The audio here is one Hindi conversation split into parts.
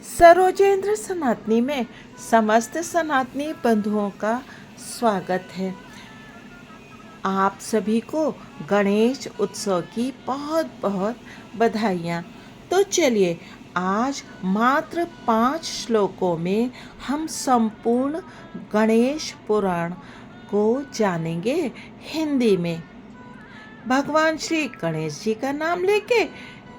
सरोजेंद्र सनातनी में समस्त सनातनी बंधुओं का स्वागत है। आप सभी को गणेश उत्सव की बहुत बहुत बधाइयाँ। तो चलिए आज मात्र 5 श्लोकों में हम संपूर्ण गणेश पुराण को जानेंगे हिंदी में। भगवान श्री गणेश जी का नाम लेके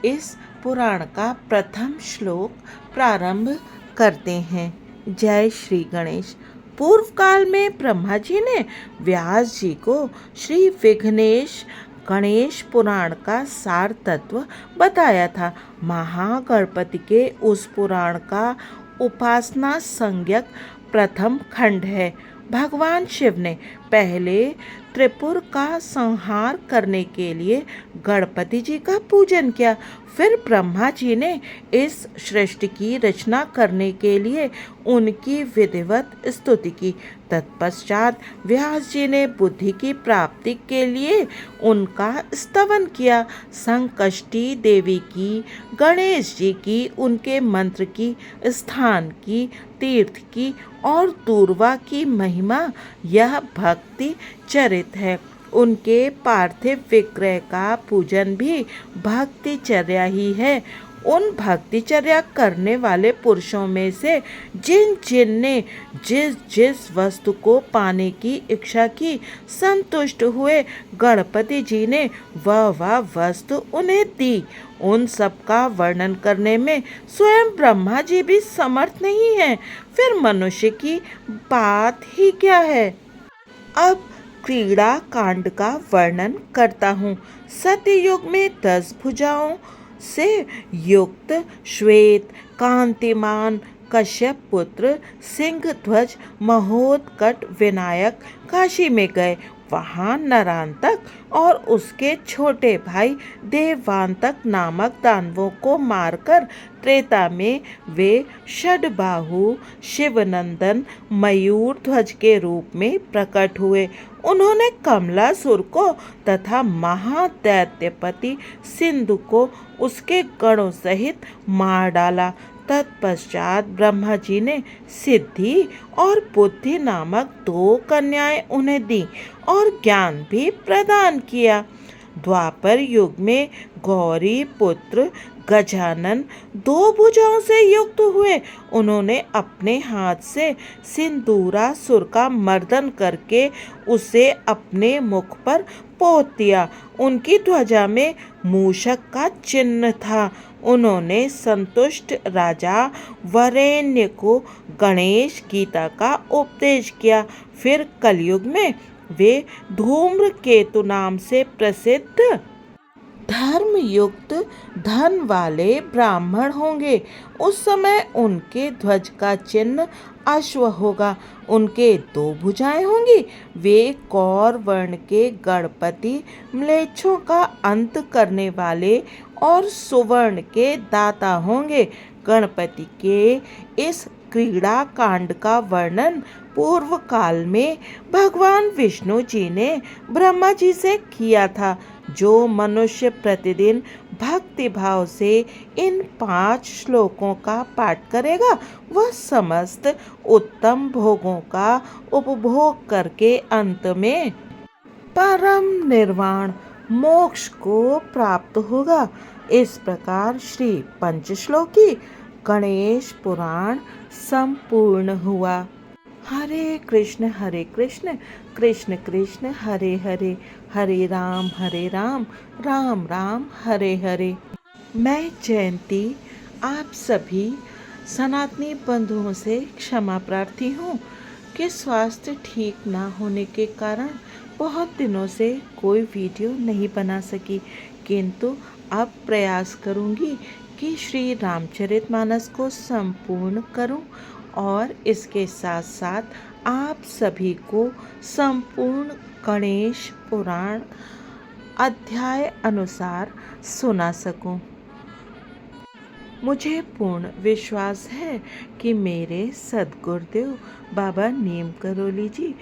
इस पुराण का प्रथम श्लोक प्रारंभ करते हैं। जय श्री गणेश। पूर्व काल में ब्रह्मा जी ने व्यास जी को श्री विघ्नेश गणेश पुराण का सार तत्व बताया था। महागणपति के उस पुराण का उपासना संज्ञक प्रथम खंड है। भगवान शिव ने पहले त्रिपुर का संहार करने के लिए गणपति जी का पूजन किया। फिर ब्रह्मा जी ने इस सृष्टि की रचना करने के लिए उनकी विधिवत स्तुति की। तत्पश्चात व्यास जी ने बुद्धि की प्राप्ति के लिए उनका स्तवन किया। संकष्टी देवी की, गणेश जी की, उनके मंत्र की, स्थान की, तीर्थ की और दूर्वा की महिमा यह भक्ति चरित है। उनके पार्थिव विग्रह का पूजन भी भक्तिचर्या ही है। उन भक्तिचर्या करने वाले पुरुषों में से जिन जिन ने जिस जिस वस्तु को पाने की इच्छा की, संतुष्ट हुए, गणपति जी ने वह वस्तु उन्हें दी। उन सब का वर्णन करने में स्वयं ब्रह्मा जी भी समर्थ नहीं है, फिर मनुष्य की बात ही क्या है। अब क्रीड़ा कांड का वर्णन करता हूँ। सत्ययुग में 10 भुजाओं से युक्त श्वेत कांतिमान कश्यप पुत्र सिंहध्वज महोदकट विनायक काशी में गए। वहाँ नरांतक और उसके छोटे भाई देवांतक नामक दानवों को मारकर त्रेता में वे षडबाहु शिवनंदन मयूर ध्वज के रूप में प्रकट हुए। उन्होंने कमलासुर को तथा महादैत्यपति सिंधु को उसके गणों सहित मार डाला। तत्पश्चात ब्रह्मा जी ने सिद्धि और बुद्धि नामक 2 कन्याएं उन्हें दी और ज्ञान भी प्रदान किया। द्वापर युग में गौरी पुत्र गजानन 2 भुजाओं से युक्त हुए। उन्होंने अपने हाथ से सिंदूरासुर का मर्दन करके उसे अपने मुख पर पोत दिया। उनकी ध्वजा में मूषक का चिन्ह था। उन्होंने संतुष्ट राजा वरेण्य को गणेश गीता का उपदेश किया। फिर कलयुग में वे धूम्रकेतु नाम से प्रसिद्ध धर्म युक्त धन वाले ब्राह्मण होंगे। उस समय उनके ध्वज का चिन्ह अश्व होगा। उनके 2 भुजाएं होंगी। वे कौर वर्ण के गणपति, म्लेच्छों का अंत करने वाले और सुवर्ण के दाता होंगे। गणपति के इस क्रीड़ा कांड का वर्णन पूर्व काल में भगवान विष्णु जी ने ब्रह्मा जी से किया था। जो मनुष्य प्रतिदिन भक्ति भाव से इन 5 श्लोकों का पाठ करेगा, वह समस्त उत्तम भोगों का उपभोग करके अंत में परम निर्वाण मोक्ष को प्राप्त होगा। इस प्रकार श्री पंचश्लोकी गणेश पुराण संपूर्ण हुआ। हरे कृष्ण कृष्ण कृष्ण हरे हरे, हरे राम राम राम हरे हरे। मैं जयंती आप सभी सनातनी बंधुओं से क्षमा प्रार्थी हूँ कि स्वास्थ्य ठीक ना होने के कारण बहुत दिनों से कोई वीडियो नहीं बना सकी, किंतु अब प्रयास करूँगी कि श्री रामचरितमानस को संपूर्ण करूं और इसके साथ साथ आप सभी को संपूर्ण गणेश पुराण अध्याय अनुसार सुना सकूं। मुझे पूर्ण विश्वास है कि मेरे सद्गुरुदेव बाबा नीम करोली जी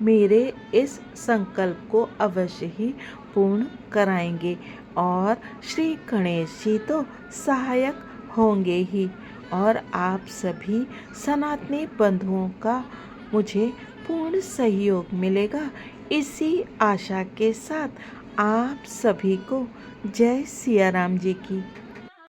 मेरे इस संकल्प को अवश्य ही पूर्ण कराएंगे और श्री गणेश जी तो सहायक होंगे ही। और आप सभी सनातनी बंधुओं का मुझे पूर्ण सहयोग मिलेगा। इसी आशा के साथ आप सभी को जय सिया राम जी की।